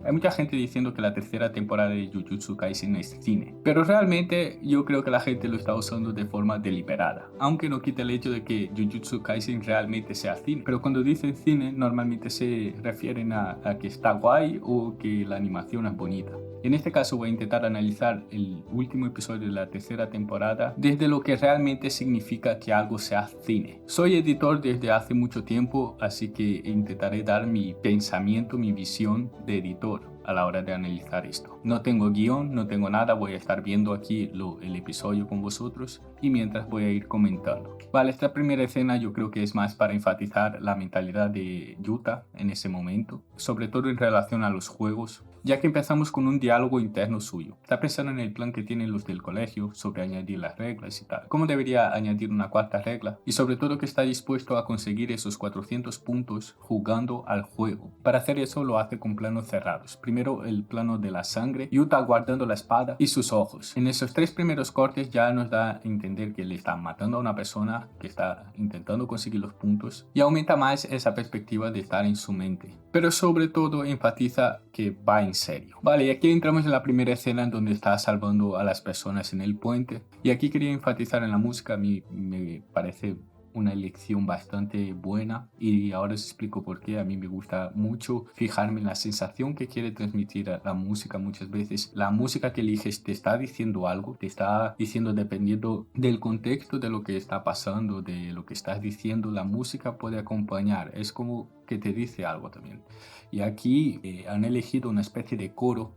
Hay mucha gente diciendo que la tercera temporada de Jujutsu Kaisen es cine, pero realmente yo creo que la gente lo está usando de forma deliberada, aunque no quita el hecho de que Jujutsu Kaisen realmente sea cine. Pero cuando dicen cine, normalmente se refieren a que está guay o que la animación es bonita. En este caso voy a intentar analizar el último episodio de la tercera temporada desde lo que realmente significa que algo sea cine. Soy editor desde hace mucho tiempo, así que intentaré dar mi pensamiento, mi visión de editor a la hora de analizar esto. No tengo guión, no tengo nada, voy a estar viendo aquí el episodio con vosotros y mientras voy a ir comentando. Vale, esta primera escena yo creo que es más para enfatizar la mentalidad de Yuta en ese momento, sobre todo en relación a los juegos, ya que empezamos con un diálogo interno suyo. Está pensando en el plan que tienen los del colegio sobre añadir las reglas y tal. ¿Cómo debería añadir una cuarta regla? Y sobre todo que está dispuesto a conseguir esos 400 puntos jugando al juego. Para hacer eso lo hace con planos cerrados. Primero el plano de la sangre, Yuta guardando la espada y sus ojos. En esos tres primeros cortes ya nos da a entender que le están matando a una persona que está intentando conseguir los puntos y aumenta más esa perspectiva de estar en su mente. Pero sobre todo enfatiza que va en serio. Vale, y aquí entramos en la primera escena en donde está salvando a las personas en el puente. Y aquí quería enfatizar en la música, a mí me parece una elección bastante buena y ahora os explico por qué. A mí me gusta mucho fijarme en la sensación que quiere transmitir la música. Muchas veces la música que eliges te está diciendo algo, te está diciendo dependiendo del contexto de lo que está pasando, de lo que estás diciendo, la música puede acompañar, es como que te dice algo también. Y aquí han elegido una especie de coro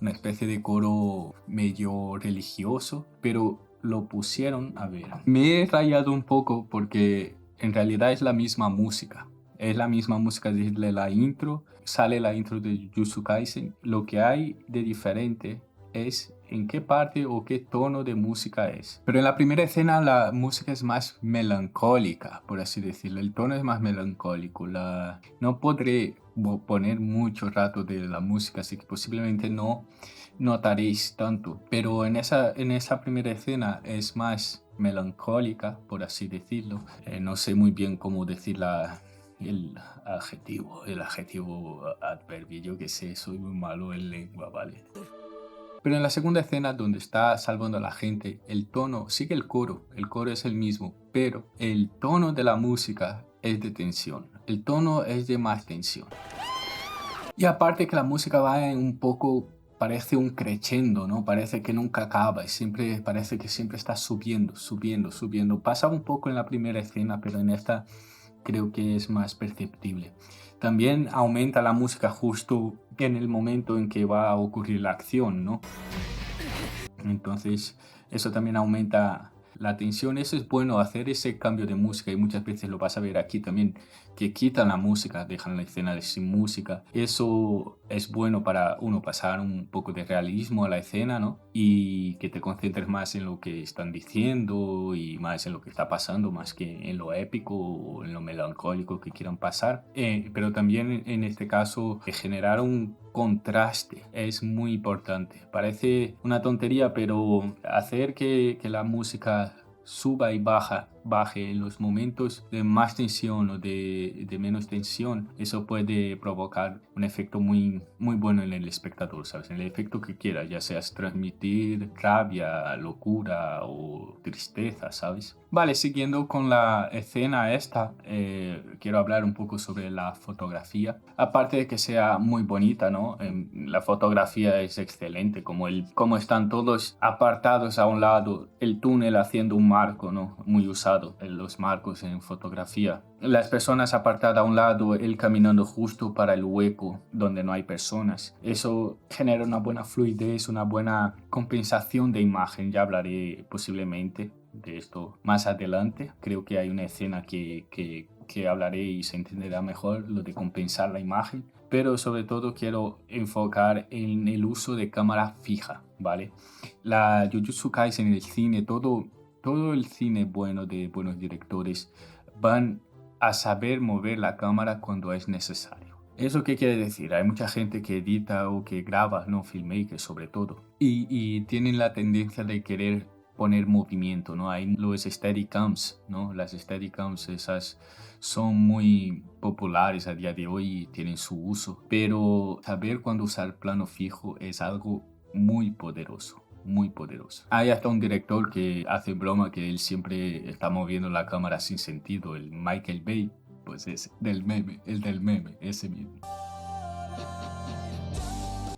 medio religioso, pero lo pusieron, a ver, me he rayado un poco porque en realidad es la misma música. Es la misma música desde la intro, sale la intro de Jujutsu Kaisen. Lo que hay de diferente es en qué parte o qué tono de música es. Pero en la primera escena la música es más melancólica, por así decirlo. El tono es más melancólico. No podré poner mucho rato de la música, así que posiblemente no notaréis tanto. Pero en esa primera escena es más melancólica, por así decirlo. No sé muy bien cómo decir el adjetivo adverbio, yo que sé, soy muy malo en lengua, ¿vale? Pero en la segunda escena donde está salvando a la gente, el tono sigue el coro es el mismo, pero el tono de la música es de tensión, el tono es de más tensión. Y aparte que la música va en un poco, parece un crescendo, ¿no? Parece que nunca acaba, parece que siempre está subiendo, subiendo, subiendo. Pasa un poco en la primera escena, pero en esta creo que es más perceptible. También aumenta la música justo en el momento en que va a ocurrir la acción, ¿no? Entonces, eso también aumenta la tensión. Eso es bueno, hacer ese cambio de música y muchas veces lo vas a ver aquí también, que quitan la música, dejan la escena sin música. Eso es bueno para uno pasar un poco de realismo a la escena, ¿no? Y que te concentres más en lo que están diciendo y más en lo que está pasando, más que en lo épico o en lo melancólico que quieran pasar. Pero también en este caso, generar un contraste es muy importante. Parece una tontería, pero hacer que la música suba y baje en los momentos de más tensión o de menos tensión, eso puede provocar un efecto muy, muy bueno en el espectador, ¿sabes? En el efecto que quiera, ya sea transmitir rabia, locura o tristeza, ¿sabes? Vale, siguiendo con la escena esta, quiero hablar un poco sobre la fotografía. Aparte de que sea muy bonita, ¿no? La fotografía es excelente, como están todos apartados a un lado, el túnel haciendo un marco, ¿no? Muy usado en los marcos en fotografía. Las personas apartadas a un lado, él caminando justo para el hueco donde no hay personas. Eso genera una buena fluidez, una buena compensación de imagen. Ya hablaré posiblemente de esto más adelante. Creo que hay una escena que hablaré y se entenderá mejor, lo de compensar la imagen. Pero sobre todo quiero enfocar en el uso de cámara fija, ¿vale? La Jujutsu Kaisen en el cine, todo el cine bueno de buenos directores van a saber mover la cámara cuando es necesario. ¿Eso qué quiere decir? Hay mucha gente que edita o que graba, no filmmakers sobre todo, y tienen la tendencia de querer poner movimiento, ¿no? Hay los Steadicams, ¿no? Las Steadicams, esas son muy populares a día de hoy y tienen su uso, pero saber cuándo usar plano fijo es algo muy poderoso. Muy poderoso. Hay hasta un director que hace broma que él siempre está moviendo la cámara sin sentido, el Michael Bay, pues es del meme, el del meme, ese mismo.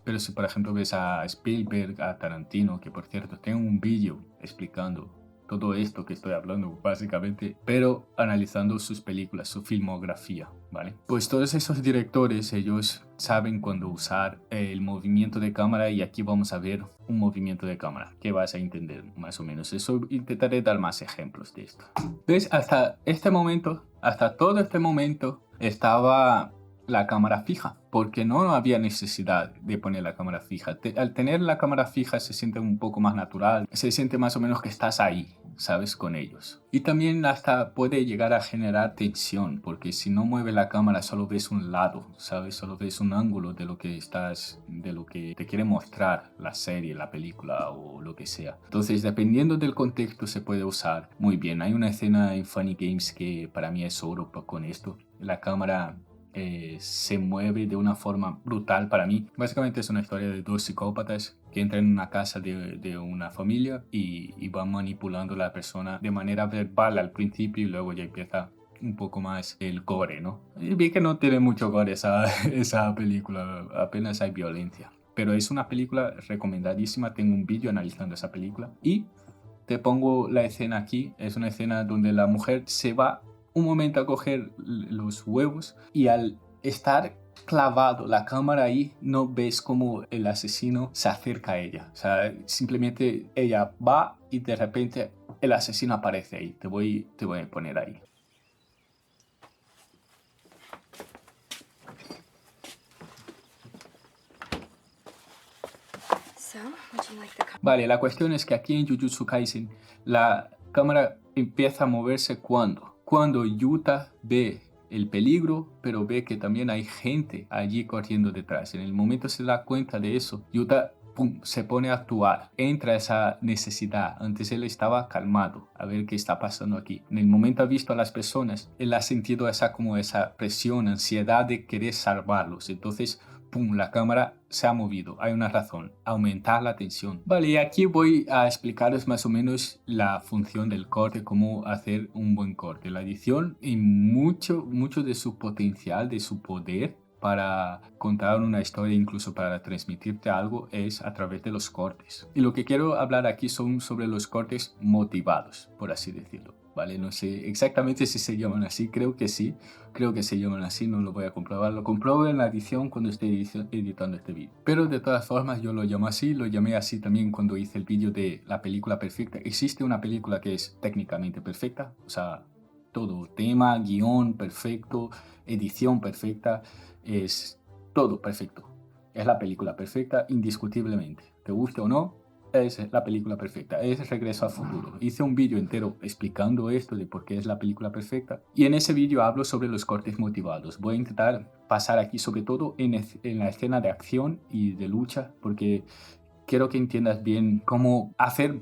Pero si por ejemplo ves a Spielberg, a Tarantino, que por cierto tengo un vídeo explicando todo esto que estoy hablando básicamente, pero analizando sus películas, su filmografía, ¿vale? Pues todos esos directores, ellos saben cuándo usar el movimiento de cámara y aquí vamos a ver un movimiento de cámara que vas a entender más o menos. Eso intentaré dar más ejemplos de esto. ¿Ves? Hasta este momento, hasta todo este momento estaba la cámara fija, porque no había necesidad de poner la cámara fija. Al tener la cámara fija se siente un poco más natural, se siente más o menos que estás ahí, ¿sabes? Con ellos. Y también hasta puede llegar a generar tensión, porque si no mueve la cámara solo ves un lado, ¿sabes? Solo ves un ángulo de lo que de lo que te quiere mostrar la serie, la película o lo que sea. Entonces, dependiendo del contexto se puede usar muy bien. Hay una escena en Funny Games que para mí es oro con esto. La cámara se mueve de una forma brutal para mí. Básicamente es una historia de dos psicópatas que entran en una casa de una familia y van manipulando a la persona de manera verbal al principio y luego ya empieza un poco más el gore, ¿no? Y vi que no tiene mucho gore esa película, apenas hay violencia. Pero es una película recomendadísima, tengo un vídeo analizando esa película y te pongo la escena aquí. Es una escena donde la mujer se va un momento a coger los huevos y al estar clavado la cámara ahí no ves como el asesino se acerca a ella. O sea, simplemente ella va y de repente el asesino aparece ahí. Te voy a poner ahí. Vale, la cuestión es que aquí en Jujutsu Kaisen la cámara empieza a moverse cuando Yuta ve el peligro, pero ve que también hay gente allí corriendo detrás. En el momento se da cuenta de eso, Yuta se pone a actuar, entra esa necesidad. Antes él estaba calmado, a ver qué está pasando aquí. En el momento ha visto a las personas, él ha sentido esa presión, ansiedad de querer salvarlos. Entonces ¡pum!, la cámara se ha movido. Hay una razón, aumentar la tensión. Vale, y aquí voy a explicaros más o menos la función del corte, cómo hacer un buen corte. La edición y mucho de su potencial, de su poder para contar una historia, incluso para transmitirte algo, es a través de los cortes. Y lo que quiero hablar aquí son sobre los cortes motivados, por así decirlo. ¿Vale? No sé exactamente si se llaman así, creo que se llaman así, no lo voy a comprobar, lo compruebo en la edición cuando esté editando este vídeo. Pero de todas formas yo lo llamo así, lo llamé así también cuando hice el vídeo de la película perfecta. Existe una película que es técnicamente perfecta, o sea, todo, tema, guión perfecto, edición perfecta, es todo perfecto. Es la película perfecta indiscutiblemente, te guste o no. Es la película perfecta, es Regreso al Futuro. Hice un vídeo entero explicando esto de por qué es la película perfecta y en ese vídeo hablo sobre los cortes motivados. Voy a intentar pasar aquí sobre todo en la escena de acción y de lucha porque quiero que entiendas bien cómo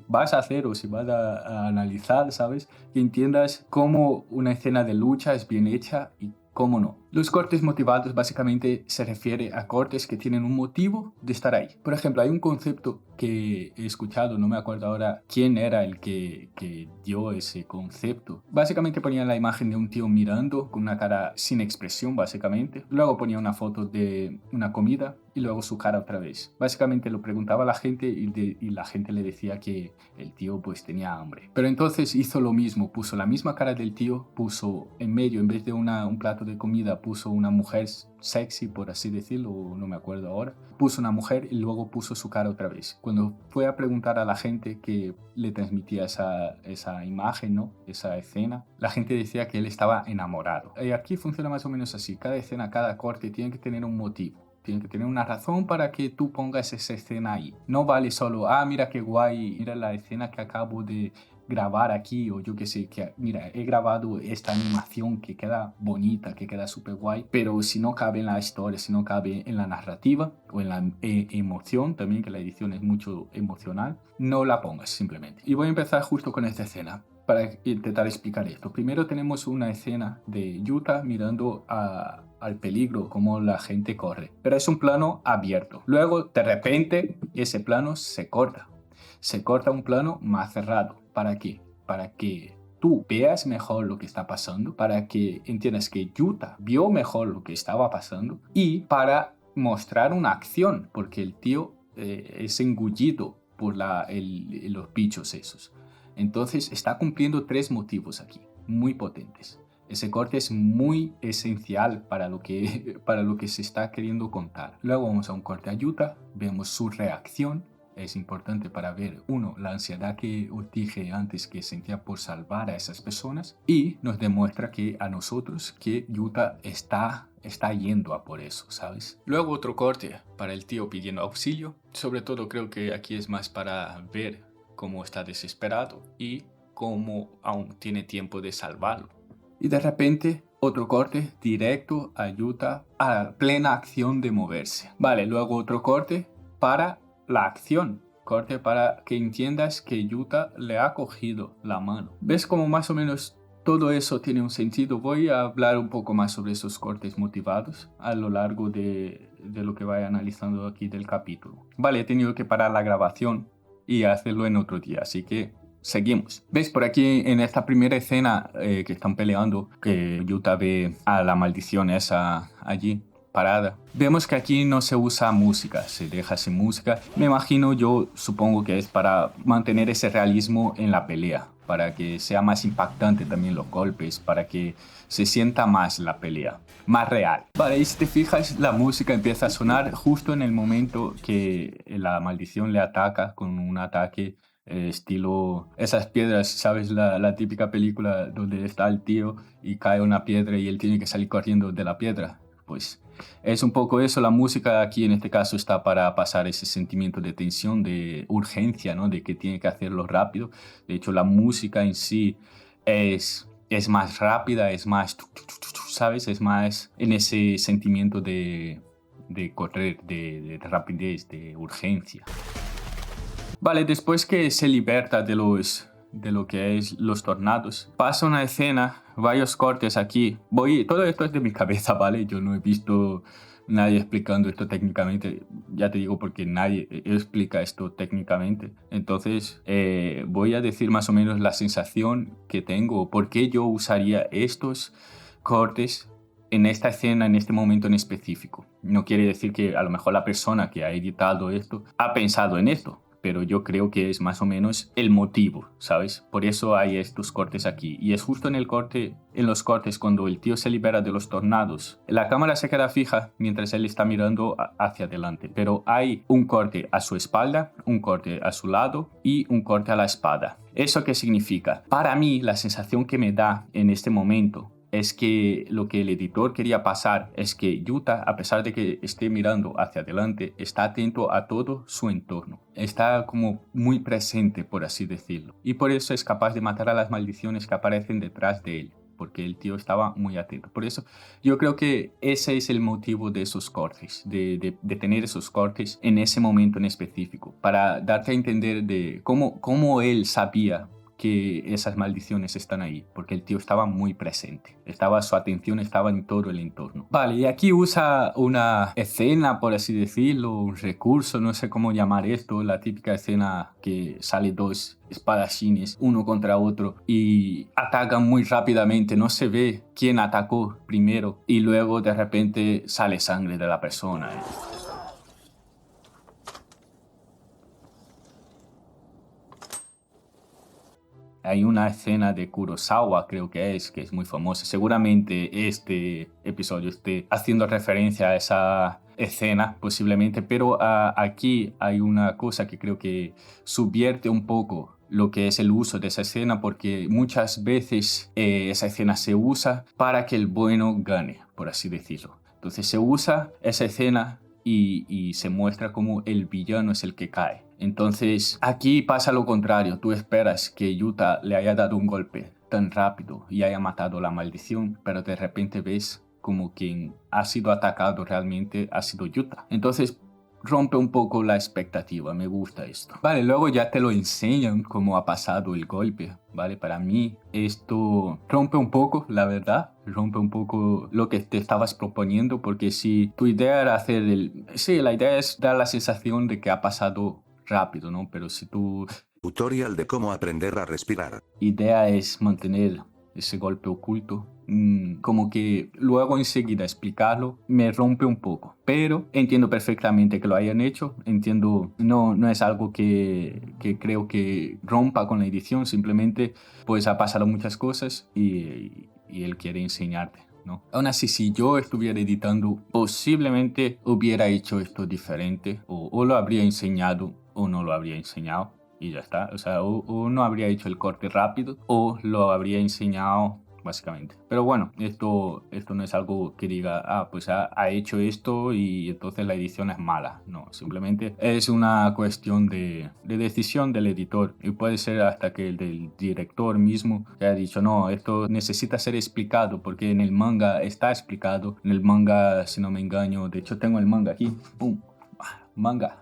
vas a hacer o si vas a analizar, ¿sabes? Que entiendas cómo una escena de lucha es bien hecha y cómo no. Los cortes motivados básicamente se refiere a cortes que tienen un motivo de estar ahí. Por ejemplo, hay un concepto que he escuchado, no me acuerdo ahora quién era el que dio ese concepto. Básicamente ponía la imagen de un tío mirando con una cara sin expresión, básicamente. Luego ponía una foto de una comida y luego su cara otra vez. Básicamente lo preguntaba a la gente y la gente le decía que el tío pues tenía hambre. Pero entonces hizo lo mismo, puso la misma cara del tío, puso en medio, en vez de un plato de comida, puso una mujer sexy, por así decirlo, no me acuerdo ahora. Puso una mujer y luego puso su cara otra vez. Cuando fue a preguntar a la gente que le transmitía esa imagen, ¿no? Esa escena, la gente decía que él estaba enamorado. Y aquí funciona más o menos así. Cada escena, cada corte tiene que tener un motivo. Tiene que tener una razón para que tú pongas esa escena ahí. No vale solo, mira qué guay, mira la escena que acabo de grabar aquí, o yo qué sé, que mira, he grabado esta animación que queda bonita, que queda súper guay, pero si no cabe en la historia, si no cabe en la narrativa o en la emoción también, que la edición es mucho emocional, no la pongas simplemente. Y voy a empezar justo con esta escena para intentar explicar esto. Primero tenemos una escena de Yuta mirando al peligro, como la gente corre, pero es un plano abierto. Luego, de repente, ese plano se corta. Se corta un plano más cerrado. ¿Para qué? Para que tú veas mejor lo que está pasando, para que entiendas que Yuta vio mejor lo que estaba pasando y para mostrar una acción, porque el tío es engullido por los bichos esos. Entonces está cumpliendo 3 motivos aquí, muy potentes. Ese corte es muy esencial para lo que se está queriendo contar. Luego vamos a un corte a Yuta, vemos su reacción. Es importante para ver, uno, la ansiedad que os dije antes que sentía por salvar a esas personas, y nos demuestra que a nosotros que Yuta está yendo a por eso, ¿sabes? Luego otro corte para el tío pidiendo auxilio. Sobre todo creo que aquí es más para ver cómo está desesperado y cómo aún tiene tiempo de salvarlo. Y de repente otro corte directo a Yuta a plena acción de moverse. Vale, luego otro corte para la acción. Corte para que entiendas que Yuta le ha cogido la mano. ¿Ves cómo más o menos todo eso tiene un sentido? Voy a hablar un poco más sobre esos cortes motivados a lo largo de lo que vaya analizando aquí del capítulo. Vale, he tenido que parar la grabación y hacerlo en otro día, así que seguimos. ¿Ves? Por aquí en esta primera escena que están peleando, que Yuta ve a la maldición esa allí parada. Vemos que aquí no se usa música, se deja sin música. Me imagino, yo supongo que es para mantener ese realismo en la pelea, para que sea más impactante también los golpes, para que se sienta más la pelea, más real. Vale, y si te fijas, la música empieza a sonar justo en el momento que la maldición le ataca con un ataque estilo esas piedras, ¿sabes? La típica película donde está el tío y cae una piedra y él tiene que salir corriendo de la piedra. Pues es un poco eso. La música aquí en este caso está para pasar ese sentimiento de tensión, de urgencia, ¿no? De que tiene que hacerlo rápido. De hecho, la música en sí es más rápida, es más, ¿sabes? Es más en ese sentimiento de correr, de rapidez, de urgencia. Vale, después que se liberta de lo que es los tornados, pasa una escena, varios cortes aquí. Todo esto es de mi cabeza, ¿vale? Yo no he visto nadie explicando esto técnicamente. Ya te digo, porque nadie explica esto técnicamente. Entonces, voy a decir más o menos la sensación que tengo, por qué yo usaría estos cortes en esta escena, en este momento en específico. No quiere decir que a lo mejor la persona que ha editado esto ha pensado en esto, pero yo creo que es más o menos el motivo, ¿sabes? Por eso hay estos cortes aquí. Y es justo en los cortes, cuando el tío se libera de los tornados, la cámara se queda fija mientras él está mirando hacia adelante, pero hay un corte a su espalda, un corte a su lado y un corte a la espada. ¿Eso qué significa? Para mí, la sensación que me da en este momento es que lo que el editor quería pasar es que Yuta, a pesar de que esté mirando hacia adelante, está atento a todo su entorno. Está como muy presente, por así decirlo. Y por eso es capaz de matar a las maldiciones que aparecen detrás de él, porque el tío estaba muy atento. Por eso yo creo que ese es el motivo de esos cortes, de tener esos cortes en ese momento en específico, para darte a entender de cómo él sabía que esas maldiciones están ahí, porque el tío estaba muy presente, su atención estaba en todo el entorno. Vale, y aquí usa una escena, por así decirlo, un recurso, no sé cómo llamar esto, la típica escena que sale dos espadachines uno contra otro y atacan muy rápidamente, no se ve quién atacó primero y luego de repente sale sangre de la persona. Hay una escena de Kurosawa, creo que es muy famosa. Seguramente este episodio esté haciendo referencia a esa escena, posiblemente, pero aquí hay una cosa que creo que subvierte un poco lo que es el uso de esa escena, porque muchas veces esa escena se usa para que el bueno gane, por así decirlo. Entonces se usa esa escena y se muestra como el villano es el que cae. Entonces, aquí pasa lo contrario. Tú esperas que Yuta le haya dado un golpe tan rápido y haya matado la maldición, pero de repente ves como quien ha sido atacado realmente ha sido Yuta. Entonces, rompe un poco la expectativa, me gusta esto. Vale, luego ya te lo enseñan cómo ha pasado el golpe, ¿vale? Para mí esto rompe un poco, la verdad, rompe un poco lo que te estabas proponiendo, porque si tu idea era hacer el... Sí, la idea es dar la sensación de que ha pasado rápido, ¿no? Pero si tu Tutorial de cómo aprender a respirar. idea es mantener ese golpe oculto, como que luego enseguida explicarlo me rompe un poco, pero entiendo perfectamente que lo hayan hecho, entiendo, no es algo que creo que rompa con la edición, simplemente pues ha pasado muchas cosas y él quiere enseñarte, ¿no? Aún así, si yo estuviera editando, posiblemente hubiera hecho esto diferente, o lo habría enseñado o no lo habría enseñado y ya está. O sea, o no habría hecho el corte rápido o lo habría enseñado básicamente. Pero bueno, esto no es algo que diga, pues ha hecho esto y entonces la edición es mala. No, simplemente es una cuestión de decisión del editor. Y puede ser hasta que el del director mismo haya dicho, no, esto necesita ser explicado porque en el manga está explicado. En el manga, si no me engaño, de hecho tengo el manga aquí. ¡Pum! Manga.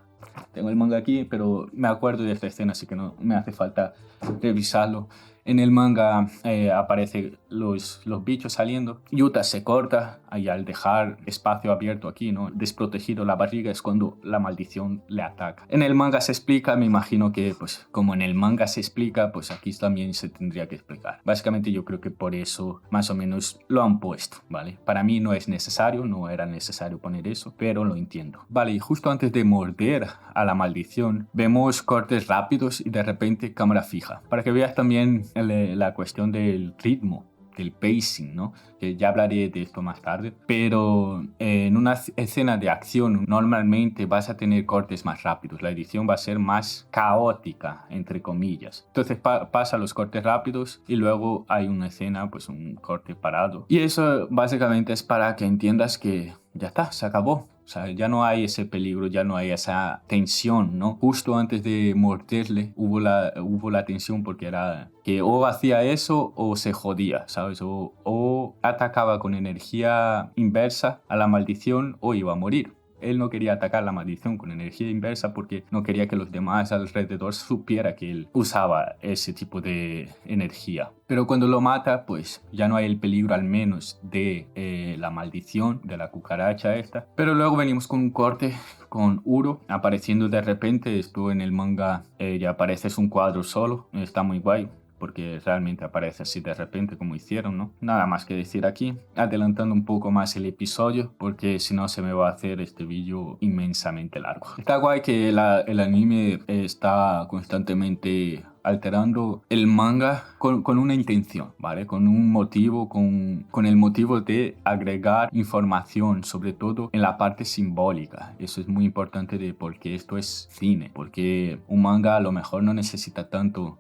Tengo el manga aquí, pero me acuerdo de esta escena, así que no me hace falta revisarlo. En el manga aparecen los bichos saliendo. Yuta se corta y al dejar espacio abierto aquí, ¿no? Desprotegido la barriga, es cuando la maldición le ataca. En el manga se explica, me imagino que pues como en el manga se explica, pues aquí también se tendría que explicar. Básicamente yo creo que por eso más o menos lo han puesto, ¿vale? Para mí no es necesario, no era necesario poner eso, pero lo entiendo. Vale, y justo antes de morder a la maldición, vemos cortes rápidos y de repente cámara fija. Para que veas también la cuestión del ritmo, del pacing, ¿no? Que ya hablaré de esto más tarde, pero en una escena de acción normalmente vas a tener cortes más rápidos, la edición va a ser más caótica, entre comillas. Entonces pasa los cortes rápidos y luego hay una escena, pues un corte parado. Y eso básicamente es para que entiendas que ya está, se acabó. O sea, ya no hay ese peligro, ya no hay esa tensión, ¿no? Justo antes de morderle hubo la tensión porque era que o hacía eso o se jodía, ¿sabes? O atacaba con energía inversa a la maldición o iba a morir. Él no quería atacar la maldición con energía inversa porque no quería que los demás alrededor supieran que él usaba ese tipo de energía. Pero cuando lo mata, pues ya no hay el peligro al menos de la maldición, de la cucaracha esta. Pero luego venimos con un corte con Uro apareciendo de repente. Esto en el manga ya aparece, es un cuadro solo, está muy guay, porque realmente aparece así de repente como hicieron, ¿no? Nada más que decir aquí, adelantando un poco más el episodio, porque si no se me va a hacer este vídeo inmensamente largo. Está guay que el anime está constantemente alterando el manga con una intención, ¿vale? Con un motivo, con el motivo de agregar información, sobre todo en la parte simbólica. Eso es muy importante de porque esto es cine, porque un manga a lo mejor no necesita tanto.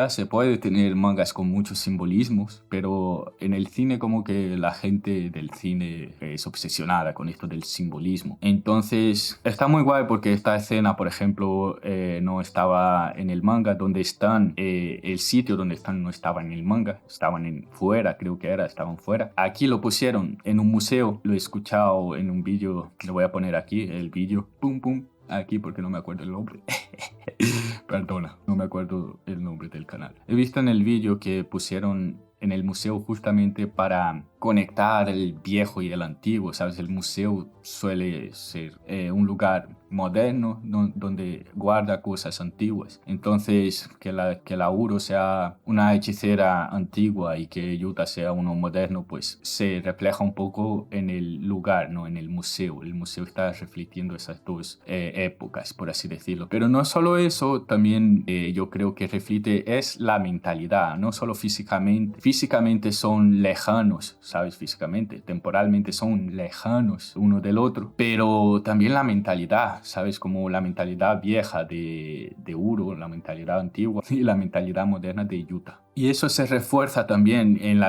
Se puede tener mangas con muchos simbolismos, pero en el cine como que la gente del cine es obsesionada con esto del simbolismo. Entonces está muy guay porque esta escena, por ejemplo, no estaba en el manga, donde están, el sitio donde están no estaba en el manga, estaban fuera, creo que estaban fuera. Aquí lo pusieron en un museo, lo he escuchado en un vídeo, le voy a poner aquí el vídeo, pum pum, aquí porque no me acuerdo el nombre. Perdona, no me acuerdo el nombre del canal. He visto en el vídeo que pusieron en el museo justamente para conectar el viejo y el antiguo, ¿sabes? El museo suele ser un lugar moderno donde guarda cosas antiguas. Entonces, que la Uro sea una hechicera antigua y que Yuta sea uno moderno, pues se refleja un poco en el lugar, ¿no? En el museo. El museo está reflejando esas dos épocas, por así decirlo. Pero no solo eso, también yo creo que refleja es la mentalidad, no solo físicamente. Físicamente son lejanos, ¿sabes? Físicamente, temporalmente son lejanos uno del otro, pero también la mentalidad. ¿sabes? Como la mentalidad vieja de Uro, la mentalidad antigua y la mentalidad moderna de Yuta. Y eso se refuerza también en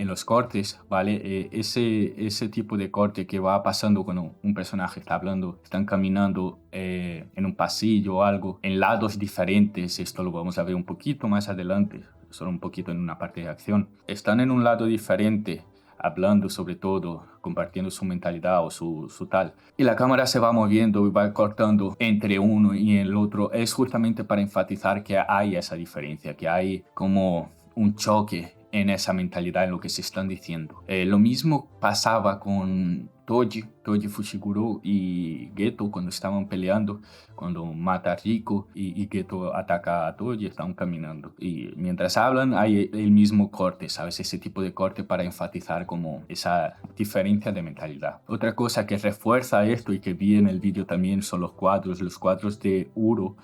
los cortes, ¿vale? Ese tipo de corte que va pasando cuando un personaje está hablando, están caminando en un pasillo o algo, en lados diferentes. Esto lo vamos a ver un poquito más adelante, solo un poquito en una parte de acción. Están en un lado diferente, hablando sobre todo, compartiendo su mentalidad o su tal. Y la cámara se va moviendo y va cortando entre uno y el otro. Es justamente para enfatizar que hay esa diferencia, que hay como un choque en esa mentalidad, en lo que se están diciendo. Lo mismo pasaba con Toji Fushiguro y Geto cuando estaban peleando, cuando mata a Riko y Geto ataca a Toji, estaban caminando. Y mientras hablan hay el mismo corte, ¿sabes? Ese tipo de corte para enfatizar como esa diferencia de mentalidad. Otra cosa que refuerza esto y que vi en el vídeo también son los cuadros. Los cuadros de Uro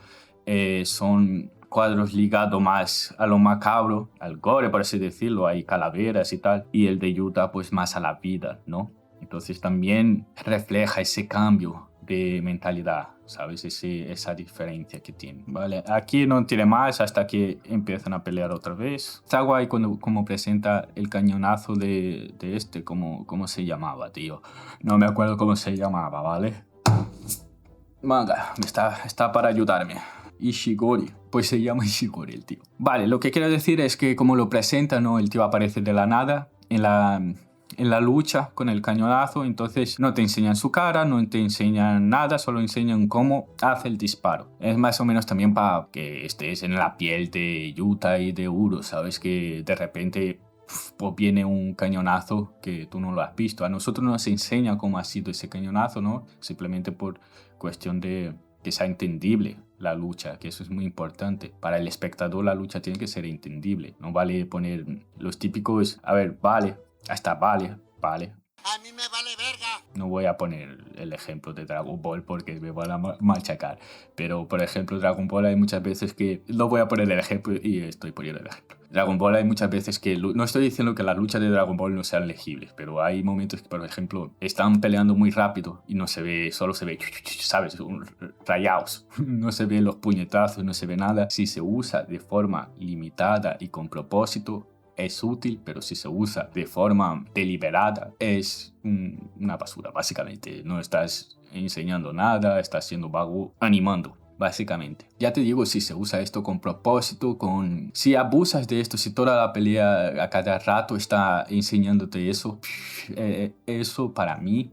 son cuadros ligados más a lo macabro, al gore, por así decirlo, hay calaveras y tal, y el de Yuta pues más a la vida, ¿no? Entonces también refleja ese cambio de mentalidad, ¿sabes? Esa diferencia que tiene, ¿vale? Aquí no tiene más hasta que empiezan a pelear otra vez. Está guay como presenta el cañonazo de ¿cómo se llamaba, tío? No me acuerdo cómo se llamaba, ¿vale? Manga, está para ayudarme. Ishigori, pues se llama Ishigori el tío. Vale, lo que quiero decir es que como lo presenta, ¿no? El tío aparece de la nada en la lucha con el cañonazo, entonces no te enseñan su cara, no te enseñan nada, solo enseñan cómo hace el disparo. Es más o menos también para que estés en la piel de Yuta y de Uro, ¿sabes? Que de repente pues viene un cañonazo que tú no lo has visto. A nosotros nos enseña cómo ha sido ese cañonazo, ¿no? Simplemente por cuestión de que sea entendible la lucha, que eso es muy importante. Para el espectador la lucha tiene que ser entendible. No vale poner los típicos, a ver, vale, hasta vale. A mí me vale verga. No voy a poner el ejemplo de Dragon Ball porque me van a machacar. Pero, por ejemplo, Dragon Ball hay muchas veces que... No voy a poner el ejemplo y estoy poniendo el ejemplo. Dragon Ball hay muchas veces que... No estoy diciendo que las luchas de Dragon Ball no sean legibles, pero hay momentos que, por ejemplo, están peleando muy rápido y no se ve... Solo se ve, ¿sabes? Rayados. No se ven los puñetazos, no se ve nada. Si se usa de forma limitada y con propósito, es útil, pero si se usa de forma deliberada es una basura, básicamente. No estás enseñando nada, estás siendo vago, animando, básicamente. Ya te digo, si se usa esto con propósito, si abusas de esto, si toda la pelea a cada rato está enseñándote eso, eso para mí,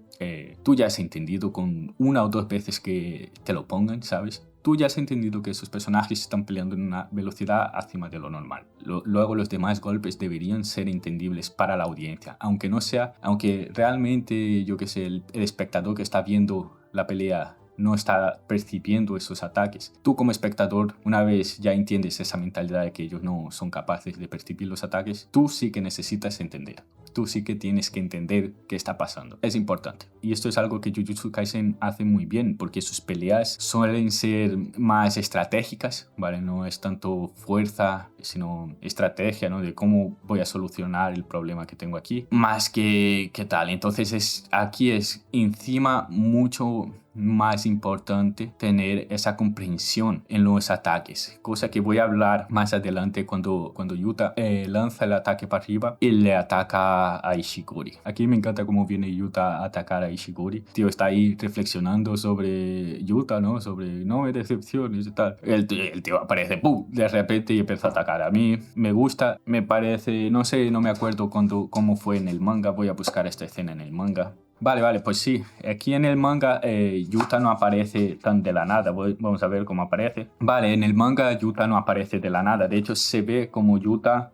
tú ya has entendido con una o dos veces que te lo pongan, ¿sabes? Tú ya has entendido que esos personajes están peleando en una velocidad encima de lo normal. Luego los demás golpes deberían ser entendibles para la audiencia, aunque realmente, yo qué sé, el espectador que está viendo la pelea no está percibiendo esos ataques. Tú como espectador, una vez ya entiendes esa mentalidad de que ellos no son capaces de percibir los ataques, tú sí que necesitas entender. Tú sí que tienes que entender qué está pasando. Es importante. Y esto es algo que Jujutsu Kaisen hace muy bien, porque sus peleas suelen ser más estratégicas, ¿vale? No es tanto fuerza, sino estrategia, ¿no? De cómo voy a solucionar el problema que tengo aquí, más que tal. Entonces aquí es encima mucho más importante tener esa comprensión en los ataques, cosa que voy a hablar más adelante cuando Yuta lanza el ataque para arriba y le ataca a Ishigori. Aquí me encanta cómo viene Yuta a atacar a Ishigori. Tío está ahí reflexionando sobre Yuta, ¿no? Sobre no me decepciones y tal. El tío aparece, ¡pum!, de repente y empieza a atacar. A mí me gusta, me parece, no sé, no me acuerdo cómo fue en el manga. Voy a buscar esta escena en el manga. Vale, pues sí, aquí en el manga Yuta no aparece tan de la nada, vamos a ver cómo aparece. Vale, en el manga Yuta no aparece de la nada, de hecho se ve como Yuta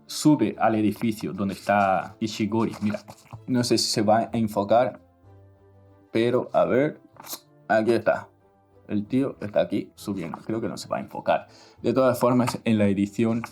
sube al edificio donde está Ishigori. Mira, no sé si se va a enfocar, pero a ver, aquí está. El tío está aquí subiendo, creo que no se va a enfocar. De todas formas, en la edición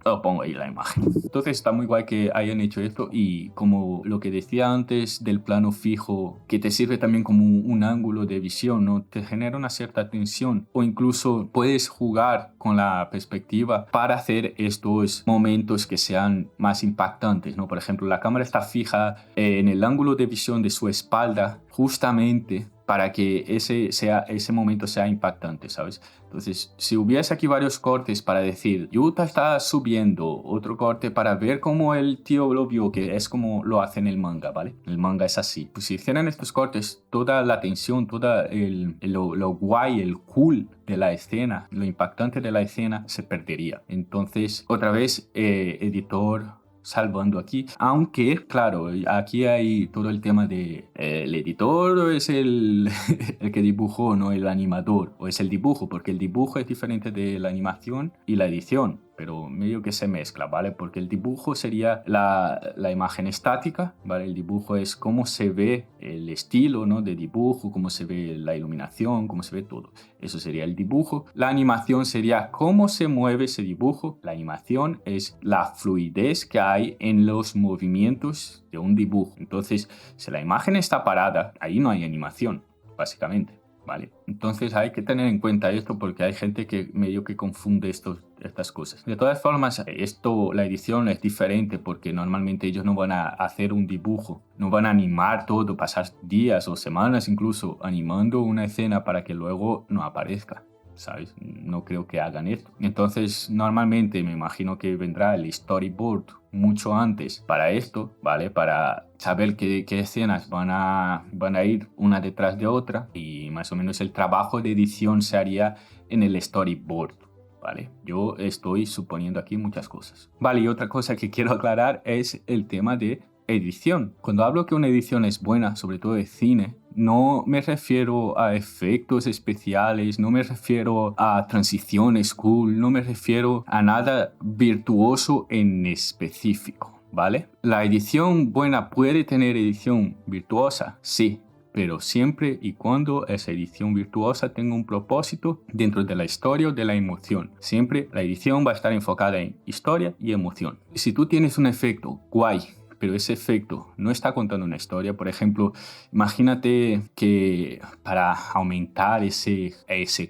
Lo pongo ahí la imagen. Entonces está muy guay que hayan hecho esto y como lo que decía antes del plano fijo, que te sirve también como un ángulo de visión, ¿no? Te genera una cierta tensión o incluso puedes jugar con la perspectiva para hacer estos momentos que sean más impactantes, ¿no? Por ejemplo, la cámara está fija en el ángulo de visión de su espalda justamente para que ese momento sea impactante, ¿sabes? Entonces, si hubiese aquí varios cortes para decir, Yuta está subiendo, otro corte para ver cómo el tío lo vio, que es como lo hace en el manga, ¿vale? El manga es así. Pues si hicieran estos cortes, toda la tensión, toda lo guay, el cool de la escena, lo impactante de la escena se perdería. Entonces, otra vez, editor salvando aquí, aunque claro, aquí hay todo el tema de el editor es el, el que dibujó, no el animador, o es el dibujo, porque el dibujo es diferente de la animación y la edición, pero medio que se mezcla, ¿vale? Porque el dibujo sería la imagen estática, ¿vale? El dibujo es cómo se ve el estilo, ¿no? De dibujo, cómo se ve la iluminación, cómo se ve todo. Eso sería el dibujo. La animación sería cómo se mueve ese dibujo. La animación es la fluidez que hay en los movimientos de un dibujo. Entonces, si la imagen está parada, ahí no hay animación, básicamente. ¿Vale? Entonces hay que tener en cuenta esto porque hay gente que medio que confunde estas cosas. De todas formas, la edición es diferente porque normalmente ellos no van a hacer un dibujo, no van a animar todo, pasar días o semanas incluso animando una escena para que luego no aparezca. ¿Sabes? No creo que hagan esto. Entonces, normalmente me imagino que vendrá el storyboard mucho antes para esto, ¿vale? Para saber qué escenas van a ir una detrás de otra y más o menos el trabajo de edición se haría en el storyboard, ¿vale? Yo estoy suponiendo aquí muchas cosas. Vale, y otra cosa que quiero aclarar es el tema de edición. Cuando hablo que una edición es buena, sobre todo de cine, no me refiero a efectos especiales, no me refiero a transiciones cool, no me refiero a nada virtuoso en específico, ¿vale? La edición buena puede tener edición virtuosa, sí, pero siempre y cuando esa edición virtuosa tenga un propósito dentro de la historia o de la emoción. Siempre la edición va a estar enfocada en historia y emoción. Si tú tienes un efecto guay, pero ese efecto no está contando una historia. Por ejemplo, imagínate que para aumentar ese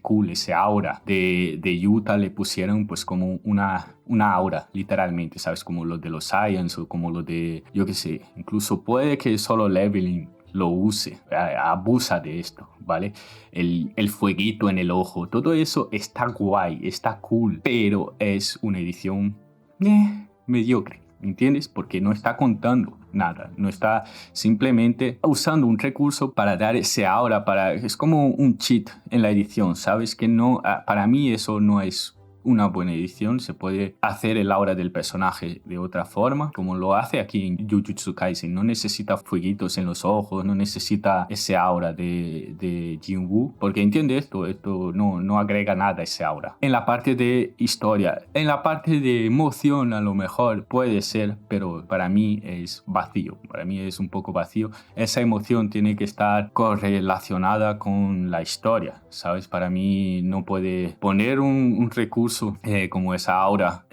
cool, ese aura de Yuta le pusieran pues como una aura, literalmente, ¿sabes? Como lo de los Saiyans o como lo de, yo qué sé, incluso puede que Solo Leveling lo use, abusa de esto, ¿vale? El fueguito en el ojo, todo eso está guay, está cool, pero es una edición mediocre. ¿Entiendes? Porque no está contando nada, no está simplemente usando un recurso para dar ese aura, es como un cheat en la edición, ¿sabes? Que no, para mí eso no es una buena edición. Se puede hacer el aura del personaje de otra forma, como lo hace aquí en Jujutsu Kaisen. No necesita fueguitos en los ojos, no necesita ese aura de Jinwoo, porque entiende esto no agrega nada a ese aura. En la parte de historia, en la parte de emoción a lo mejor puede ser, pero para mí es vacío, para mí es un poco vacío. Esa emoción tiene que estar correlacionada con la historia, ¿sabes? Para mí no puede poner un recurso como esa aura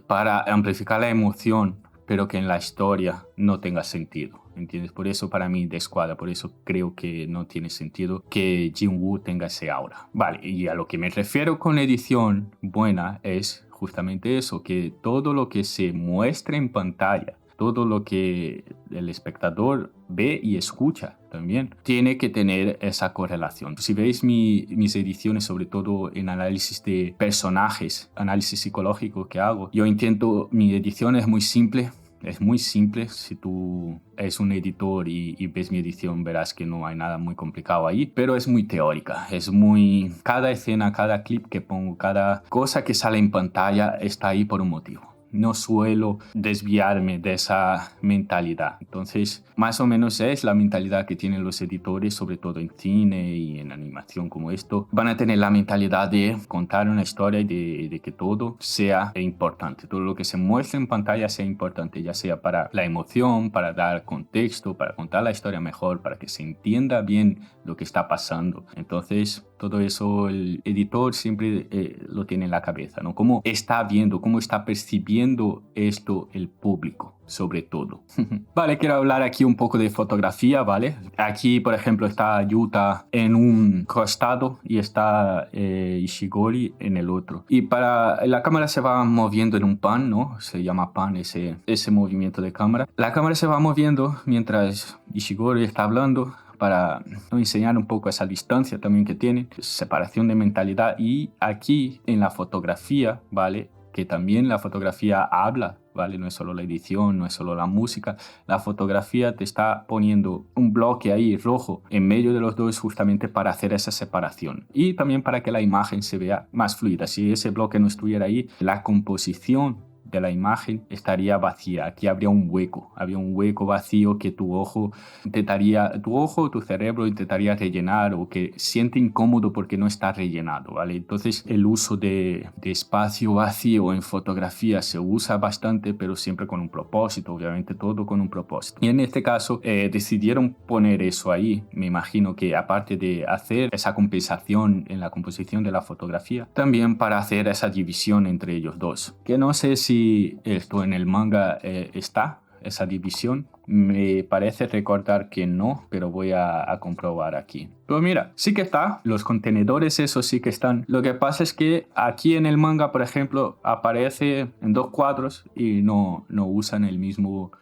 para amplificar la emoción, pero que en la historia no tenga sentido, ¿entiendes? Por eso para mí descuadra, por eso creo que no tiene sentido que Jinwoo tenga ese aura. Vale, y a lo que me refiero con edición buena es justamente eso, que todo lo que se muestra en pantalla, todo lo que el espectador ve y escucha también tiene que tener esa correlación. Si veis mis ediciones, sobre todo en análisis de personajes, análisis psicológico que hago, mi edición es muy simple. Es muy simple. Si tú eres un editor y ves mi edición, verás que no hay nada muy complicado ahí, pero es muy teórica. Cada escena, cada clip que pongo, cada cosa que sale en pantalla está ahí por un motivo. no suelo desviarme de esa mentalidad. Entonces, más o menos es la mentalidad que tienen los editores, sobre todo en cine y en animación como esto. Van a tener la mentalidad de contar una historia y de que todo sea importante. Todo lo que se muestre en pantalla sea importante, ya sea para la emoción, para dar contexto, para contar la historia mejor, para que se entienda bien lo que está pasando. Entonces, todo eso el editor siempre lo tiene en la cabeza, ¿no? Cómo está viendo, cómo está percibiendo esto el público, sobre todo. Vale, quiero hablar aquí un poco de fotografía, ¿vale? Aquí, por ejemplo, está Yuta en un costado y está Ishigori en el otro. Y la cámara se va moviendo en un pan, ¿no? Se llama pan ese movimiento de cámara. La cámara se va moviendo mientras Ishigori está hablando, para enseñar un poco esa distancia también que tiene, separación de mentalidad. Y aquí en la fotografía, ¿vale? Que también la fotografía habla, ¿vale? No es solo la edición, no es solo la música. La fotografía te está poniendo un bloque ahí rojo en medio de los dos justamente para hacer esa separación. Y también para que la imagen se vea más fluida. Si ese bloque no estuviera ahí, la composición de la imagen estaría vacía. Aquí habría un hueco vacío que tu ojo tu cerebro intentaría rellenar, o que siente incómodo porque no está rellenado, ¿vale? Entonces el uso de espacio vacío en fotografía se usa bastante, pero siempre con un propósito, obviamente todo con un propósito. Y en este caso decidieron poner eso ahí. Me imagino que aparte de hacer esa compensación en la composición de la fotografía, también para hacer esa división entre ellos dos, que no sé si esto en el manga está, esa división. Me parece recordar que no, pero voy a comprobar aquí. Pero mira, sí que está, los contenedores esos sí que están. Lo que pasa es que aquí en el manga, por ejemplo, aparece en 2 cuadros y no usan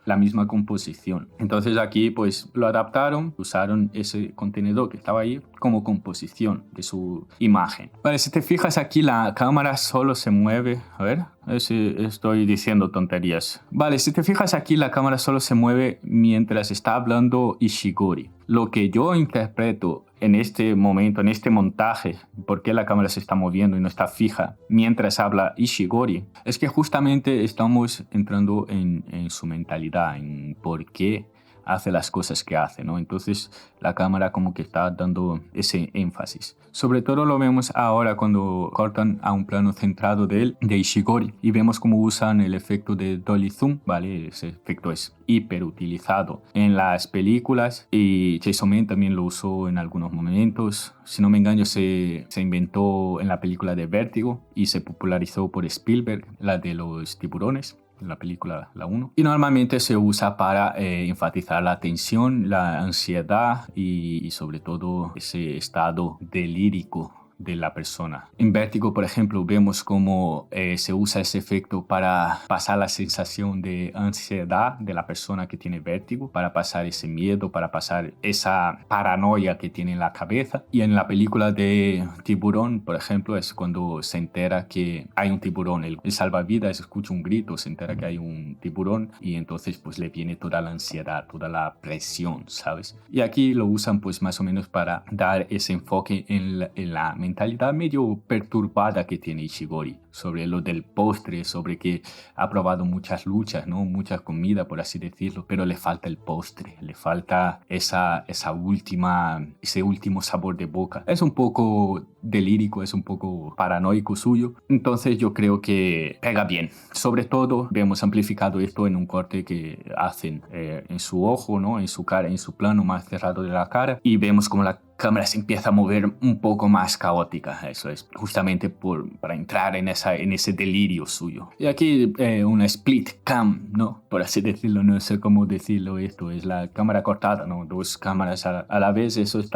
la misma composición. Entonces aquí pues lo adaptaron, usaron ese contenedor que estaba ahí como composición de su imagen. Vale, si te fijas aquí la cámara solo se mueve, a ver si estoy diciendo tonterías. Vale, si te fijas aquí la cámara solo se mueve mientras está hablando Ishigori. Lo que yo interpreto en este momento, en este montaje, por qué la cámara se está moviendo y no está fija mientras habla Ishigori, es que justamente estamos entrando en su mentalidad, en por qué hace las cosas que hace, ¿no? Entonces la cámara como que está dando ese énfasis. Sobre todo lo vemos ahora cuando cortan a un plano centrado de Ishigori, y vemos cómo usan el efecto de Dolly Zoom, ¿vale? Ese efecto es hiper utilizado en las películas, y Chainsaw Man también lo usó en algunos momentos. Si no me engaño, se inventó en la película de Vértigo y se popularizó por Spielberg, la de los tiburones, la película, la 1. Y normalmente se usa para enfatizar la tensión, la ansiedad y sobre todo ese estado delírico de la persona. En Vértigo, por ejemplo, vemos cómo se usa ese efecto para pasar la sensación de ansiedad de la persona que tiene vértigo, para pasar ese miedo, para pasar esa paranoia que tiene en la cabeza. Y en la película de Tiburón, por ejemplo, es cuando se entera que hay un tiburón. El salvavidas escucha un grito, se entera que hay un tiburón, y entonces pues le viene toda la ansiedad, toda la presión, ¿sabes? Y aquí lo usan pues más o menos para dar ese enfoque en la mentalidad medio perturbada que tiene Ishigori sobre lo del postre, sobre que ha probado muchas luchas, ¿no? Mucha comida, por así decirlo, pero le falta el postre, le falta ese último sabor de boca. Es un poco delírico, es un poco paranoico suyo. Entonces yo creo que pega bien. Sobre todo vemos amplificado esto en un corte que hacen en su ojo, ¿no? En su cara, en su plano más cerrado de la cara, y vemos como la cámara se empieza a mover un poco más caótica. Eso es justamente para entrar en ese delirio suyo. Y aquí una split cam, ¿no? Por así decirlo, no sé cómo decirlo esto. Es la cámara cortada, ¿no? 2 cámaras a la vez. Eso es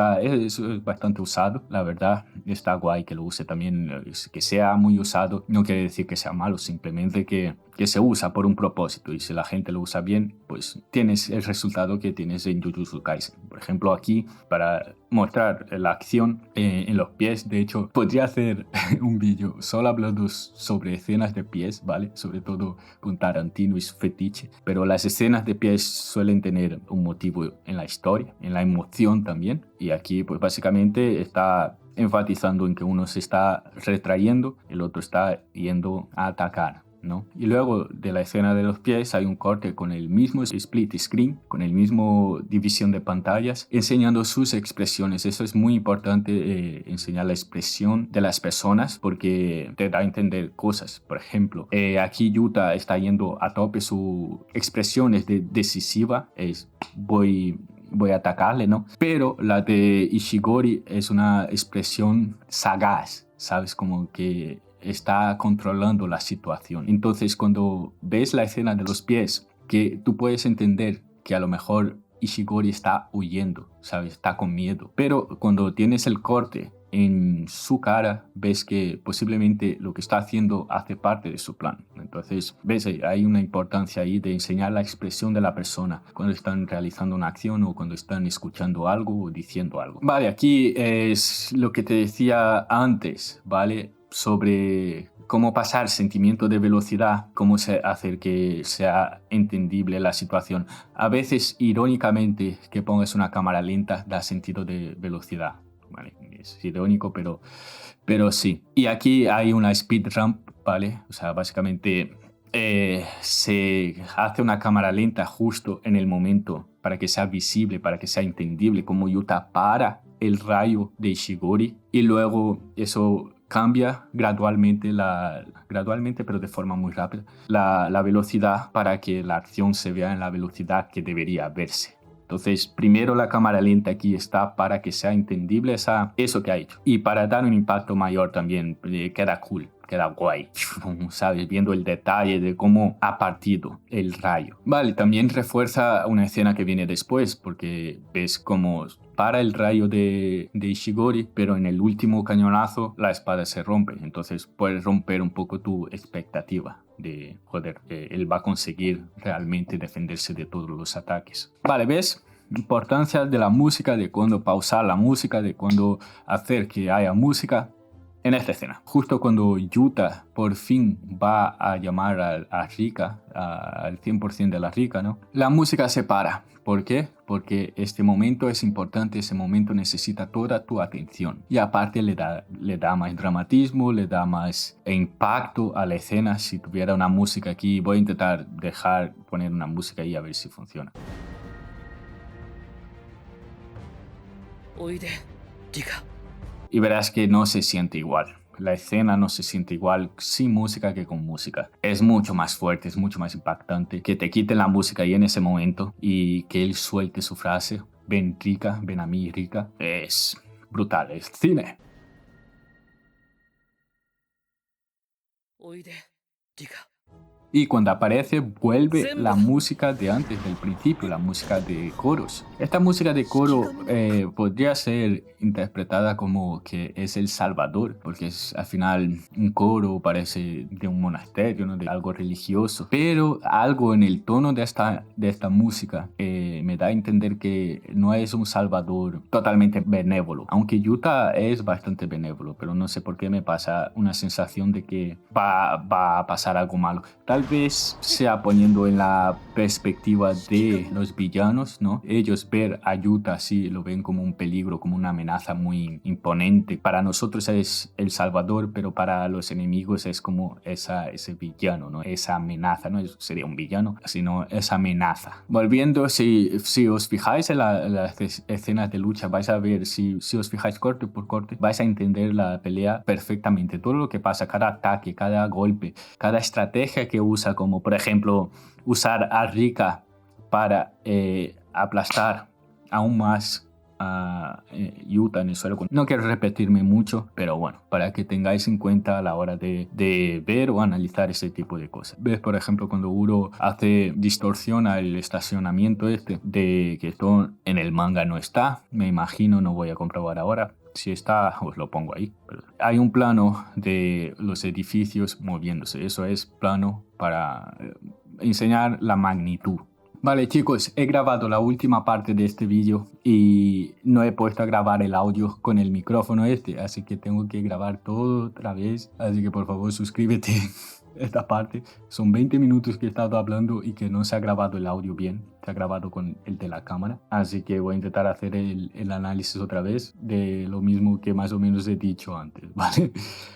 bastante usado, la verdad. Está guay que lo use también. Que sea muy usado no quiere decir que sea malo, simplemente que se usa por un propósito, y si la gente lo usa bien, pues tienes el resultado que tienes en Jujutsu Kaisen. Por ejemplo, aquí, para mostrar la acción en los pies, de hecho, podría hacer un vídeo solo hablando sobre escenas de pies, ¿vale? Sobre todo con Tarantino y su fetiche, pero las escenas de pies suelen tener un motivo en la historia, en la emoción también, y aquí pues básicamente está enfatizando en que uno se está retrayendo, el otro está yendo a atacar, ¿no? Y luego de la escena de los pies hay un corte con el mismo split screen, con el mismo división de pantallas, enseñando sus expresiones. Eso es muy importante, enseñar la expresión de las personas, porque te da a entender cosas. Por ejemplo, aquí Yuta está yendo a tope, su expresión es decisiva, es voy a atacarle, ¿no? Pero la de Ishigori es una expresión sagaz, ¿sabes? Como que está controlando la situación. Entonces, cuando ves la escena de los pies, que tú puedes entender que a lo mejor Ishigori está huyendo, ¿sabes? Está con miedo. Pero cuando tienes el corte en su cara, ves que posiblemente lo que está haciendo hace parte de su plan. Entonces, ves, hay una importancia ahí de enseñar la expresión de la persona cuando están realizando una acción o cuando están escuchando algo o diciendo algo. Vale, aquí es lo que te decía antes, ¿vale? Sobre cómo pasar sentimiento de velocidad, cómo hacer que sea entendible la situación. A veces, irónicamente, que pongas una cámara lenta da sentido de velocidad. Vale, es irónico, pero sí. Y aquí hay una speed ramp, ¿vale? O sea, básicamente se hace una cámara lenta justo en el momento para que sea visible, para que sea entendible, como Yuta para el rayo de Ishigori, y luego eso cambia gradualmente, pero de forma muy rápida, la velocidad para que la acción se vea en la velocidad que debería verse. Entonces, primero la cámara lenta aquí está para que sea entendible eso que ha hecho. Y para dar un impacto mayor también, queda cool, queda guay, ¿sabes? Viendo el detalle de cómo ha partido el rayo. Vale, también refuerza una escena que viene después, porque ves cómo para el rayo de Ishigori, pero en el último cañonazo la espada se rompe. Entonces puedes romper un poco tu expectativa de, joder, él va a conseguir realmente defenderse de todos los ataques. Vale, ¿ves? Importancia de la música, de cuándo pausar la música, de cuándo hacer que haya música. En esta escena, justo cuando Yuta por fin va a llamar a Rika, al 100% de la Rika, ¿no? La música se para. ¿Por qué? Porque este momento es importante, ese momento necesita toda tu atención. Y aparte le da más dramatismo, le da más impacto a la escena. Si tuviera una música aquí, voy a intentar poner una música ahí a ver si funciona. Oide, Rika. Y verás que no se siente igual. La escena no se siente igual sin música que con música. Es mucho más fuerte, es mucho más impactante. Que te quiten la música ahí en ese momento y que él suelte su frase, ven Rika, ven a mí Rika, es brutal, es cine. Oide, Rika. Y cuando aparece, vuelve la música de antes del principio, la música de coros. Esta música de coro podría ser interpretada como que es el Salvador, porque es al final un coro, parece de un monasterio, ¿no? De algo religioso. Pero algo en el tono de esta música me da a entender que no es un Salvador totalmente benévolo. Aunque Yuta es bastante benévolo, pero no sé por qué me pasa una sensación de que va a pasar algo malo. Tal vez sea poniendo en la perspectiva de los villanos, ¿no? Ellos ver a Yuta así lo ven como un peligro, como una amenaza muy imponente. Para nosotros es el salvador, pero para los enemigos es como ese villano, ¿no? Esa amenaza, no sería un villano, sino esa amenaza. Volviendo, si os fijáis en las escenas de lucha, vais a ver, si os fijáis corte por corte, vais a entender la pelea perfectamente. Todo lo que pasa, cada ataque, cada golpe, cada estrategia que usa, como por ejemplo usar a Rika para aplastar aún más a Yuta en el suelo. No quiero repetirme mucho, pero bueno, para que tengáis en cuenta a la hora de ver o analizar ese tipo de cosas. Ves, por ejemplo, cuando Uro distorsiona el estacionamiento de que esto en el manga no está, me imagino, no voy a comprobar ahora. Si está, os lo pongo ahí. Pero hay un plano de los edificios moviéndose. Eso es plano para enseñar la magnitud. Vale, chicos, he grabado la última parte de este vídeo y no he puesto a grabar el audio con el micrófono así que tengo que grabar todo otra vez. Así que por favor suscríbete esta parte. Son 20 minutos que he estado hablando y que no se ha grabado el audio bien. Se ha grabado con el de la cámara. Así que voy a intentar hacer el análisis otra vez de lo mismo que más o menos he dicho antes, ¿vale?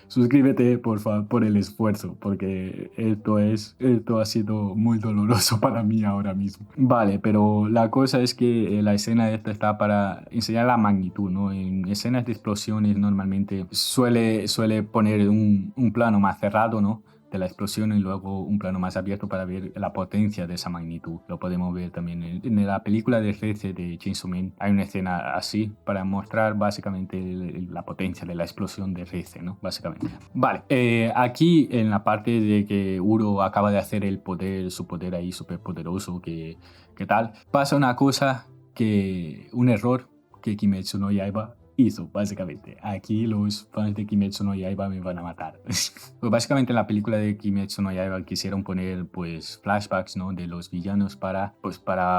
Suscríbete, por favor, por el esfuerzo, porque esto ha sido muy doloroso para mí ahora mismo. Vale, pero la cosa es que la escena esta está para enseñar la magnitud, ¿no? En escenas de explosiones normalmente suele poner un plano más cerrado, ¿no? De la explosión y luego un plano más abierto para ver la potencia de esa magnitud. Lo podemos ver también en la película de RC de Chainsaw Man. Hay una escena así para mostrar básicamente la potencia de la explosión de RC, ¿no? Básicamente. Vale, aquí en la parte de que Uro acaba de hacer su poder ahí súper poderoso, que tal, pasa una cosa un error que Kimetsu no Yaiba hizo, básicamente. Aquí los fans de Kimetsu no Yaiba me van a matar. Pues básicamente en la película de Kimetsu no Yaiba quisieron poner pues flashbacks, ¿no? De los villanos para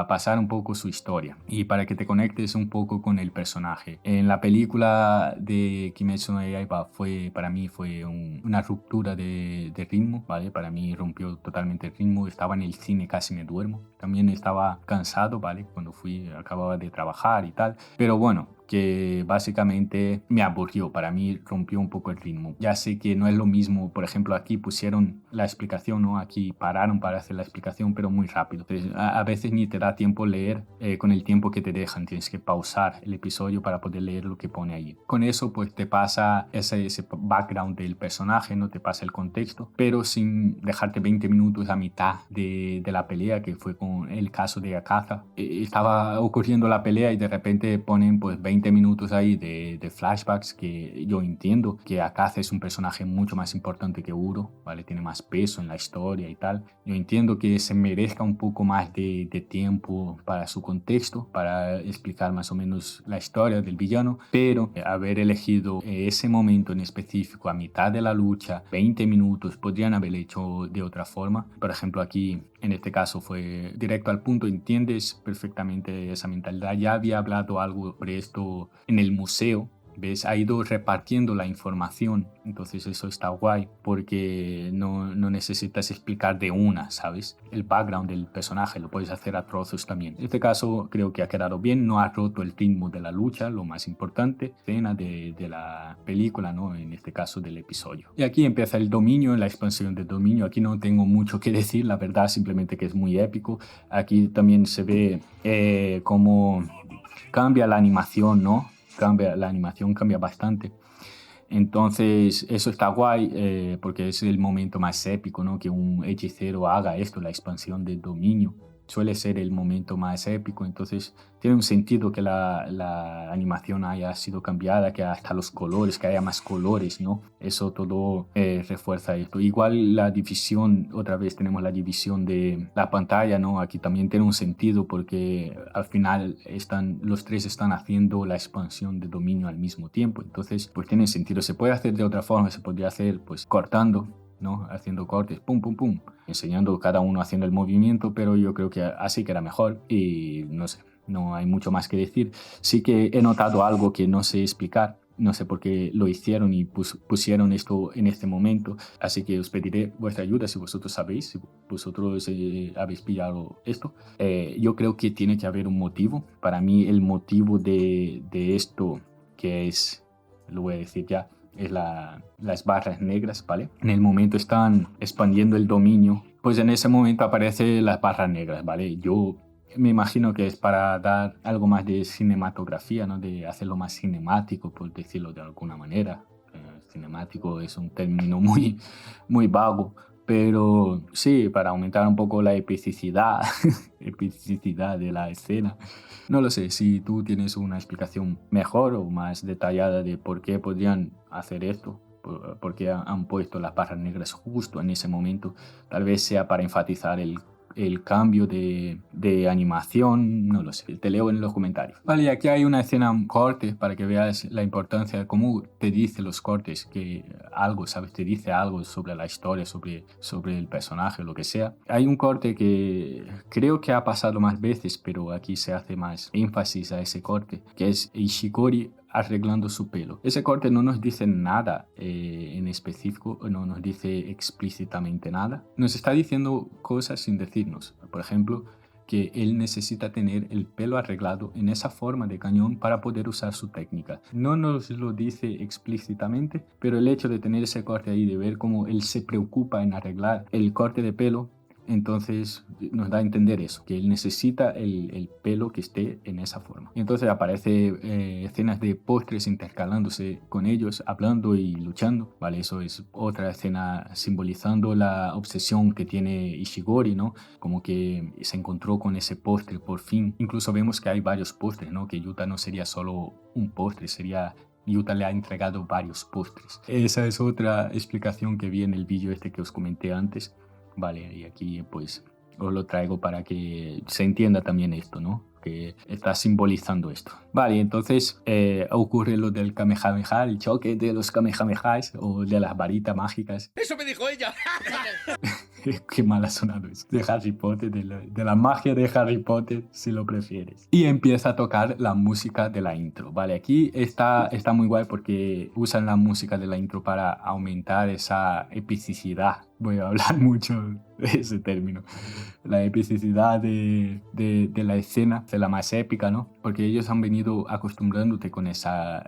pasar un poco su historia y para que te conectes un poco con el personaje. En la película de Kimetsu no Yaiba para mí fue una ruptura de ritmo, ¿vale? Para mí rompió totalmente el ritmo. Estaba en el cine, casi me duermo. También estaba cansado, ¿vale? Cuando acababa de trabajar y tal. Pero bueno, que básicamente me aburrió, para mí rompió un poco el ritmo. Ya sé que no es lo mismo, por ejemplo, aquí pusieron la explicación, ¿no? Aquí pararon para hacer la explicación, pero muy rápido. Entonces, a veces ni te da tiempo leer con el tiempo que te dejan, tienes que pausar el episodio para poder leer lo que pone ahí. Con eso, pues te pasa ese background del personaje, no te pasa el contexto, pero sin dejarte 20 minutos a mitad de la pelea, que fue con el caso de Akaza. Estaba ocurriendo la pelea y de repente ponen pues 20 minutos ahí de flashbacks, que yo entiendo que Akaza es un personaje mucho más importante que Uro, ¿vale? Tiene más peso en la historia y tal. Yo entiendo que se merezca un poco más de tiempo para su contexto, para explicar más o menos la historia del villano, pero haber elegido ese momento en específico a mitad de la lucha, 20 minutos, podrían haber hecho de otra forma. Por ejemplo, aquí en este caso fue directo al punto, entiendes perfectamente esa mentalidad. Ya había hablado algo sobre esto en el museo, ¿ves? Ha ido repartiendo la información, entonces eso está guay porque no necesitas explicar de una, ¿sabes? El background del personaje lo puedes hacer a trozos también. En este caso creo que ha quedado bien, no ha roto el ritmo de la lucha, lo más importante, escena de la película, ¿no? En este caso del episodio. Y aquí empieza el dominio, la expansión del dominio. Aquí no tengo mucho que decir, la verdad, simplemente que es muy épico. Aquí también se ve cómo cambia la animación, ¿no? La animación cambia bastante. Entonces eso está guay porque es el momento más épico, ¿no? Que un hechicero haga esto, la expansión del dominio. Suele ser el momento más épico, entonces tiene un sentido que la animación haya sido cambiada, que hasta los colores, que haya más colores, ¿no? Eso todo refuerza esto. Igual la división, otra vez tenemos la división de la pantalla, ¿no? Aquí también tiene un sentido porque al final los tres están haciendo la expansión de dominio al mismo tiempo, entonces pues tiene sentido. Se puede hacer de otra forma, se podría hacer pues cortando, ¿no? Haciendo cortes, pum, pum, pum, enseñando cada uno haciendo el movimiento, pero yo creo que así queda mejor y no sé, no hay mucho más que decir. Sí que he notado algo que no sé explicar, no sé por qué lo hicieron y pusieron esto en este momento, así que os pediré vuestra ayuda si vosotros sabéis, si vosotros habéis pillado esto. Yo creo que tiene que haber un motivo. Para mí el motivo de esto, que es, lo voy a decir ya, es las barras negras, ¿vale? En el momento están expandiendo el dominio, pues en ese momento aparecen las barras negras, ¿vale? Yo me imagino que es para dar algo más de cinematografía, ¿no? De hacerlo más cinemático, por decirlo de alguna manera. Cinemático es un término muy, muy vago, pero sí, para aumentar un poco la epicidad, epicidad de la escena. No lo sé, si tú tienes una explicación mejor o más detallada de por qué podrían hacer esto, por qué han puesto las barras negras justo en ese momento, tal vez sea para enfatizar el cambio de animación, no lo sé, te leo en los comentarios. Vale, y aquí hay una escena corte para que veas la importancia de cómo te dice los cortes, que algo, ¿sabes? Te dice algo sobre la historia, sobre el personaje, lo que sea. Hay un corte que creo que ha pasado más veces, pero aquí se hace más énfasis a ese corte, que es Ishikori arreglando su pelo. Ese corte no nos dice nada en específico, no nos dice explícitamente nada. Nos está diciendo cosas sin decirnos. Por ejemplo, que él necesita tener el pelo arreglado en esa forma de cañón para poder usar su técnica. No nos lo dice explícitamente, pero el hecho de tener ese corte ahí, de ver cómo él se preocupa en arreglar el corte de pelo, entonces nos da a entender eso, que él necesita el pelo que esté en esa forma. Y entonces aparece escenas de postres intercalándose con ellos, hablando y luchando, ¿vale? Eso es otra escena simbolizando la obsesión que tiene Ishigori, ¿no? Como que se encontró con ese postre por fin. Incluso vemos que hay varios postres, ¿no? Que Yuta no sería solo un postre, sería... Yuta le ha entregado varios postres. Esa es otra explicación que vi en el vídeo este que os comenté antes. Vale, y aquí pues os lo traigo para que se entienda también esto, ¿no? Que está simbolizando esto. Vale, entonces ocurre lo del Kamehameha, el choque de los Kamehamehas o de las varitas mágicas. ¡Eso me dijo ella! Qué mal ha sonado eso. De Harry Potter, de la magia de Harry Potter, si lo prefieres. Y empieza a tocar la música de la intro. Vale, aquí está muy guay porque usan la música de la intro para aumentar esa epicidad. Voy a hablar mucho de ese término. La epicidad de la escena, de la más épica, ¿no? Porque ellos han venido acostumbrándote con esa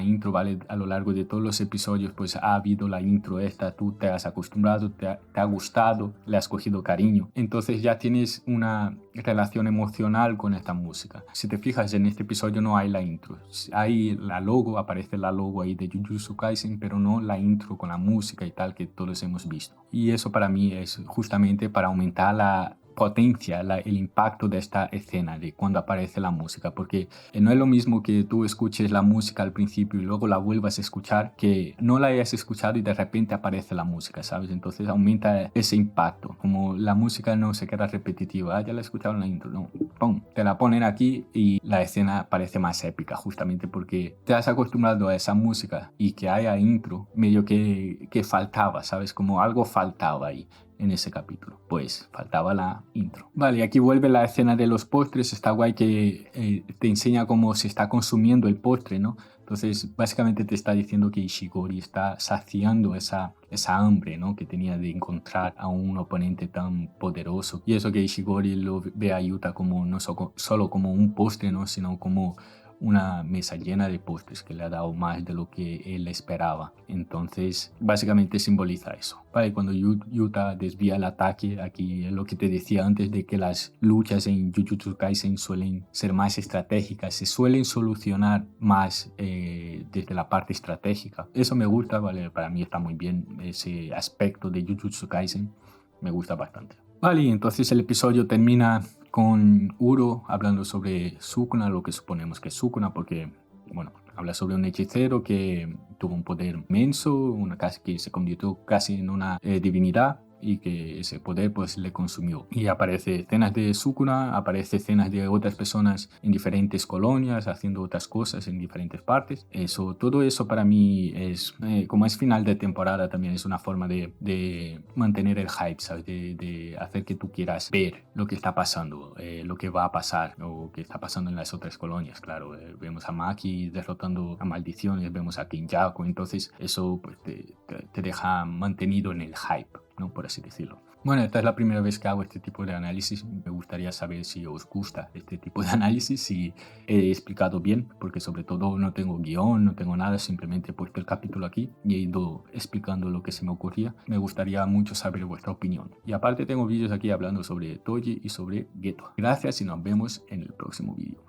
intro, ¿vale? A lo largo de todos los episodios, pues ha habido la intro esta, tú te has acostumbrado, te ha gustado, le has cogido cariño. Entonces ya tienes una relación emocional con esta música. Si te fijas, en este episodio no hay la intro. Hay la logo, aparece la logo ahí de Jujutsu Kaisen, pero no la intro con la música y tal que todos hemos visto. Y eso para mí es justamente para aumentar la potencia, el impacto de esta escena, de cuando aparece la música, porque no es lo mismo que tú escuches la música al principio y luego la vuelvas a escuchar, que no la hayas escuchado y de repente aparece la música, ¿sabes? Entonces aumenta ese impacto, como la música no se queda repetitiva, ya la he escuchado en la intro, no, ¡pum! Te la ponen aquí y la escena parece más épica, justamente porque te has acostumbrado a esa música y que haya intro, medio que faltaba, ¿sabes? Como algo faltaba ahí en ese capítulo, pues faltaba la intro. Vale, aquí vuelve la escena de los postres, está guay que te enseña cómo se está consumiendo el postre, ¿no? Entonces básicamente te está diciendo que Ishigori está saciando esa hambre, ¿no? Que tenía de encontrar a un oponente tan poderoso. Y eso que Ishigori lo ve a Yuta como no solo como un postre, ¿no? Sino como una mesa llena de postres que le ha dado más de lo que él esperaba. Entonces, básicamente simboliza eso. Vale, cuando Yuta desvía el ataque, aquí es lo que te decía antes de que las luchas en Jujutsu Kaisen suelen ser más estratégicas, se suelen solucionar más desde la parte estratégica. Eso me gusta, vale, para mí está muy bien ese aspecto de Jujutsu Kaisen, me gusta bastante. Vale, entonces el episodio termina con Uro hablando sobre Sukuna, lo que suponemos que es Sukuna, porque, bueno, habla sobre un hechicero que tuvo un poder inmenso, que se convirtió casi en una divinidad, y que ese poder pues le consumió. Y aparece escenas de Sukuna, aparece escenas de otras personas en diferentes colonias haciendo otras cosas en diferentes partes. Todo eso para mí es, como es final de temporada, también es una forma de mantener el hype, ¿sabes? De hacer que tú quieras ver lo que está pasando, lo que va a pasar o que está pasando en las otras colonias, claro. Vemos a Maki derrotando a maldiciones, vemos a Kenjaku, entonces eso pues, te deja mantenido en el hype, ¿no? Por así decirlo. Bueno, esta es la primera vez que hago este tipo de análisis. Me gustaría saber si os gusta este tipo de análisis, si he explicado bien, porque sobre todo no tengo guión, no tengo nada, simplemente he puesto el capítulo aquí y he ido explicando lo que se me ocurría. Me gustaría mucho saber vuestra opinión. Y aparte tengo vídeos aquí hablando sobre Toji y sobre Geto. Gracias y nos vemos en el próximo vídeo.